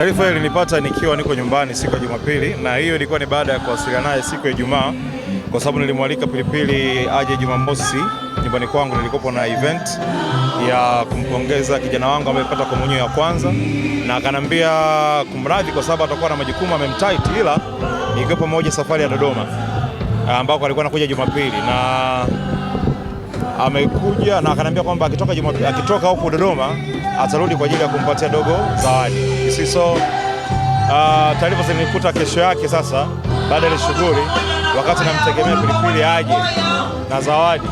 Taarifa hii nilipata nikiwa niko nyumbani siku ya Jumapili, na hiyo ilikuwa ni baada ya kuwasiliana naye siku ya Ijumaa, kwa sababu nilimwalika Pilipili aje Jumamosi nyumbani kwangu. Nilikuwa na event ya kumpongeza kijana wangu ambaye amepata komunyo ya kwanza, na akanambia kumradhi kwa sababu atakuwa na majukumu amemtight, ila ikiwa pamoja safari ya Dodoma ambako alikuwa anakuja Jumapili, na amekuja na akanambia kwamba akitoka huko Dodoma atarudi kwa ajili ya kumpatia dogo zawadi. So taarifa zilinikuta kesho yake sasa baada ya shughuli, wakati namtegemea Pilipili aje na zawadi,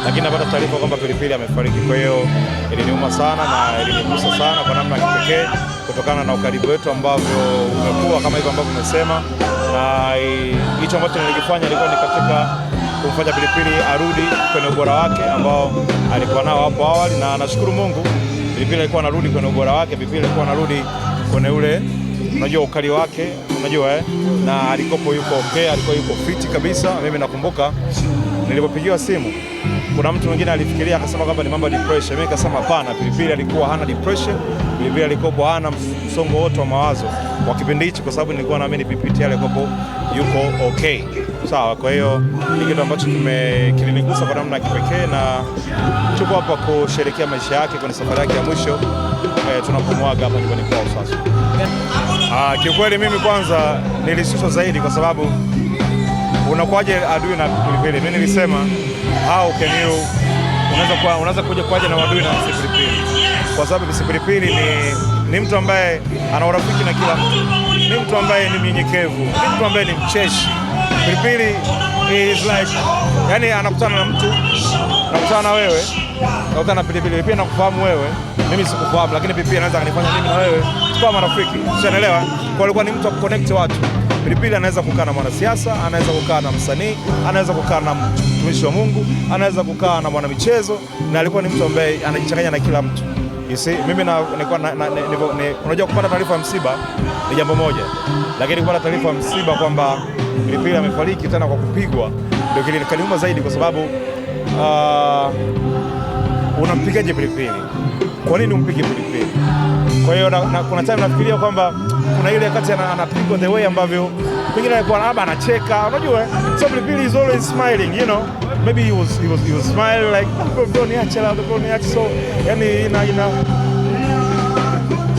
lakini napata taarifa kwamba Pilipili amefariki. Kwa hiyo iliniuma sana na ilinigusa sana kwa namna ya kipekee, kutokana na ukaribu wetu ambavyo umekuwa kama hivyo ambavyo umesema, na hicho ambacho nilikifanya ilikuwa ni katika kumfanya Pilipili arudi kwenye ubora wake ambao alikuwa nao hapo awali, na nashukuru Mungu Pilipili alikuwa anarudi kwenye ubora wake. Pilipili alikuwa anarudi kwenye ule, unajua, ukali wake, unajua na alikopo yuko okay, alikuwa yuko fiti kabisa. Mimi nakumbuka nilipopigiwa simu, kuna mtu mwingine alifikiria akasema kwamba ni mambo ya depression. Mimi nikasema hapana, Pilipili alikuwa hana depression, Pilipili alikuwa hana msongo wote wa mawazo kwa kipindi hicho, kwa sababu nilikuwa naamini Pilipili alikuwa yuko okay. Sawa, kwa hiyo ni kitu ambacho kilinigusa kwa namna ya kipekee, na tuko hapa kusherehekea maisha yake kwenye safari yake ya mwisho tunapomwaga hapa nyumbani kwao sasa. Kiukweli mimi kwanza nilishushwa zaidi, kwa sababu unakuaje adui na Pilipili. Mimi nilisema unaweza kuja kwaje na adui na Pilipili, kwa sababu Pilipili ni mtu ambaye ana urafiki na kila mtu, ni mtu ambaye ni mnyenyekevu, ni mtu ambaye ni mcheshi. Pilipili is like, yani anakutana na mtu, anakutana na wewe, anakutana na Pilipili pia nakufahamu wewe, mimi sikufahamu, lakini Pilipili anaweza kanifanya mimi na wewe tukawa marafiki. Unaelewa? Kwa alikuwa ni mtu wa connect watu. Pilipili anaweza kukaa na mwanasiasa, anaweza kukaa na msanii, anaweza kukaa na mtumishi wa Mungu, anaweza kukaa na mwanamichezo, na alikuwa ni mtu ambaye anajichanganya na kila mtu. You see, mimi unajua kupata taarifa ya msiba ni jambo moja, lakini kupata taarifa ya msiba kwamba Pilipili amefariki tena kwa kupigwa ndio kiliniuma zaidi, kwa sababu unampigaje Pilipili? Kwa nini umpige Pilipili? Kwa hiyo kuna time nafikiria kwamba kuna ile wakati anapigwa the way ambavyo pengine alikuwa labda anacheka, unajua, so Pilipili is always smiling, you know, maybe he was smiling like bro niache, so yani